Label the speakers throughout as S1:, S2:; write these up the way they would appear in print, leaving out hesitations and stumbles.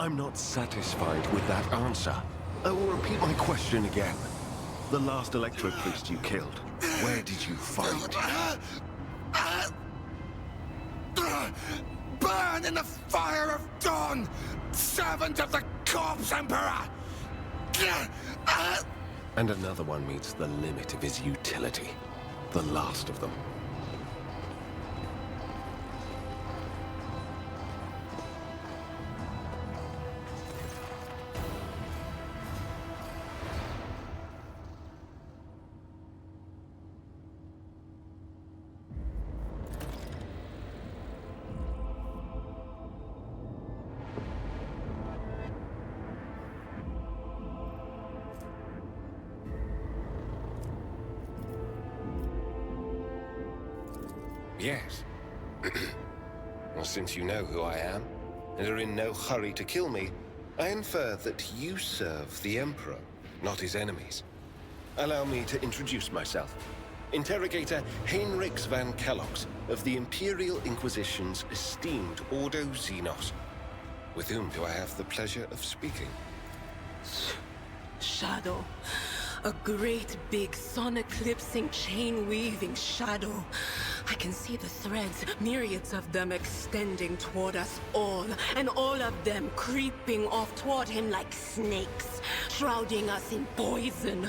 S1: I'm not satisfied with that answer. I will repeat my question again. The last Electro Priest you killed, where did you find him?
S2: Burn in the fire of dawn, servant of the Corpse Emperor!
S1: And another one meets the limit of his utility. The last of them.
S3: Yes. Well, since you know who I am, and are in no hurry to kill me, I infer that you serve the Emperor, not his enemies. Allow me to introduce myself. Interrogator Heinrix van Calox of the Imperial Inquisition's esteemed Ordo Xenos. With whom do I have the pleasure of speaking?
S4: Shadow. A great big sun-eclipsing, chain-weaving shadow. I can see the threads, myriads of them extending toward us all, and all of them creeping off toward him like snakes, shrouding us in poison.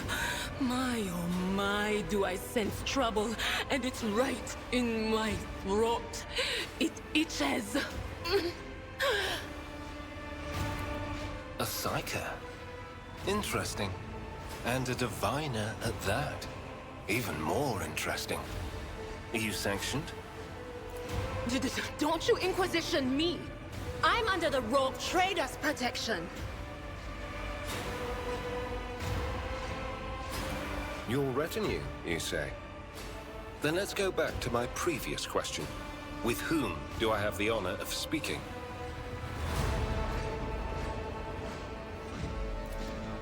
S4: My, oh my, do I sense trouble, and it's right in my throat. It itches.
S3: A psyker. Interesting. And a diviner at that. Even more interesting. Are you sanctioned?
S4: Don't you Inquisition me! I'm under the Rogue Trader's protection!
S3: Your retinue, you say? Then let's go back to my previous question. With whom do I have the honor of speaking?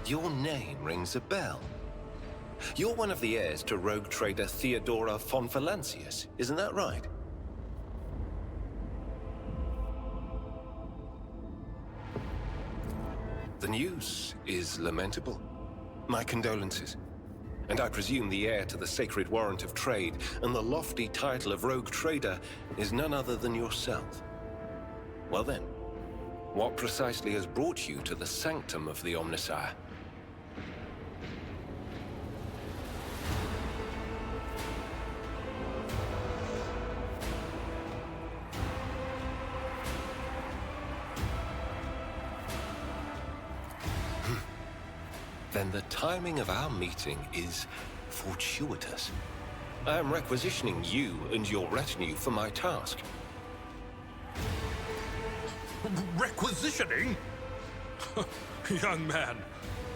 S3: Your name rings a bell. You're one of the heirs to rogue trader Theodora von Valancius, isn't that right? The news is lamentable. My condolences. And I presume the heir to the sacred warrant of trade and the lofty title of rogue trader is none other than yourself. Well then, what precisely has brought you to the sanctum of the Omnissiah? Then the timing of our meeting is fortuitous. I am requisitioning you and your retinue for my task.
S5: Requisitioning? Young man,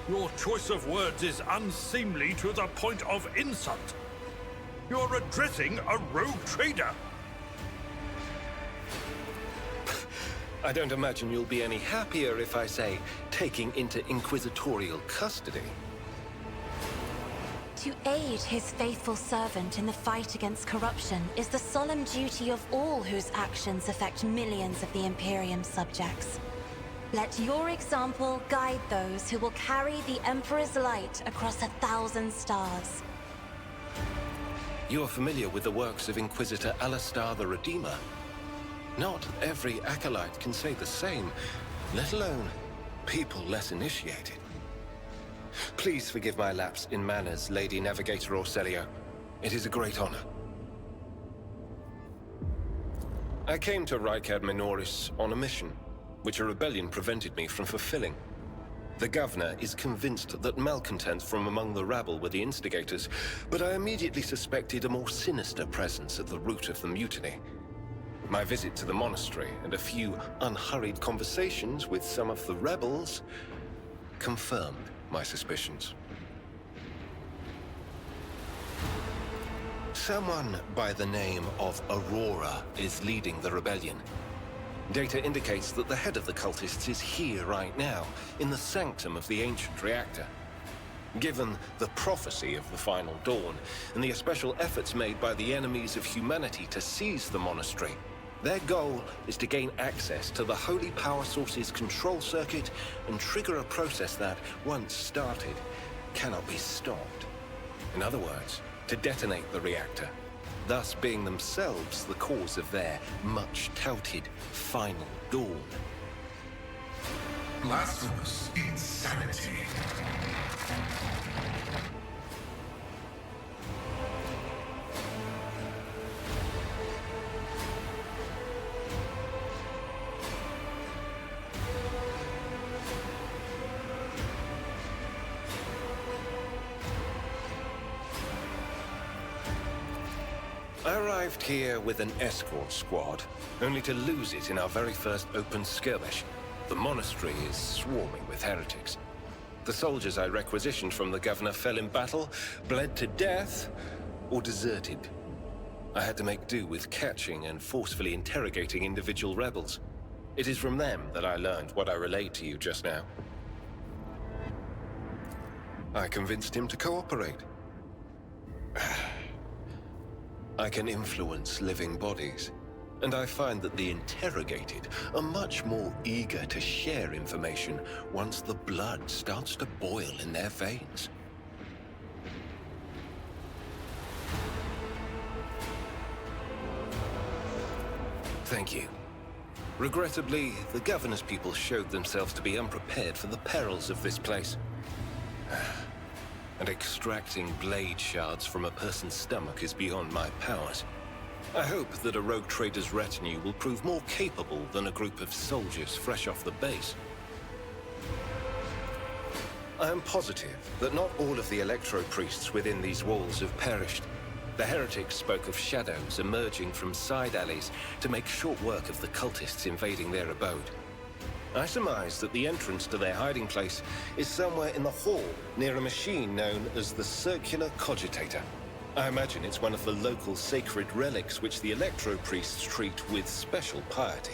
S5: your choice of words is unseemly to the point of insult. You're addressing a rogue trader.
S3: I don't imagine you'll be any happier if I say taking into inquisitorial custody.
S6: To aid his faithful servant in the fight against corruption is the solemn duty of all whose actions affect millions of the Imperium's subjects. Let your example guide those who will carry the Emperor's light across 1,000 stars.
S3: You are familiar with the works of Inquisitor Alistar the Redeemer. Not every acolyte can say the same, let alone people less initiated. Please forgive my lapse in manners, Lady Navigator Orselio. It is a great honor. I came to Rykad Minoris on a mission, which a rebellion prevented me from fulfilling. The governor is convinced that malcontents from among the rabble were the instigators, but I immediately suspected a more sinister presence at the root of the mutiny. My visit to the monastery and a few unhurried conversations with some of the rebels confirmed my suspicions. Someone by the name of Aurora is leading the rebellion. Data indicates that the head of the cultists is here right now, in the sanctum of the ancient reactor. Given the prophecy of the final dawn, and the special efforts made by the enemies of humanity to seize the monastery, Their goal is to gain access to the holy power source's control circuit and trigger a process that, once started, cannot be stopped. In other words, to detonate the reactor, thus being themselves the cause of their much-touted final dawn.
S2: Blasphemous insanity.
S3: I arrived here with an escort squad, only to lose it in our very first open skirmish. The Monastery is swarming with heretics. The soldiers I requisitioned from the governor fell in battle, bled to death, or deserted. I had to make do with catching and forcefully interrogating individual rebels. It is from them that I learned what I relayed to you just now. I convinced him to cooperate. I can influence living bodies, and I find that the interrogated are much more eager to share information once the blood starts to boil in their veins. Thank you. Regrettably, the governor's people showed themselves to be unprepared for the perils of this place. And extracting blade shards from a person's stomach is beyond my powers. I hope that a rogue trader's retinue will prove more capable than a group of soldiers fresh off the base. I am positive that not all of the electro-priests within these walls have perished. The heretics spoke of shadows emerging from side alleys to make short work of the cultists invading their abode. I surmise that the entrance to their hiding place is somewhere in the hall, near a machine known as the Circular Cogitator. I imagine it's one of the local sacred relics which the electro-priests treat with special piety.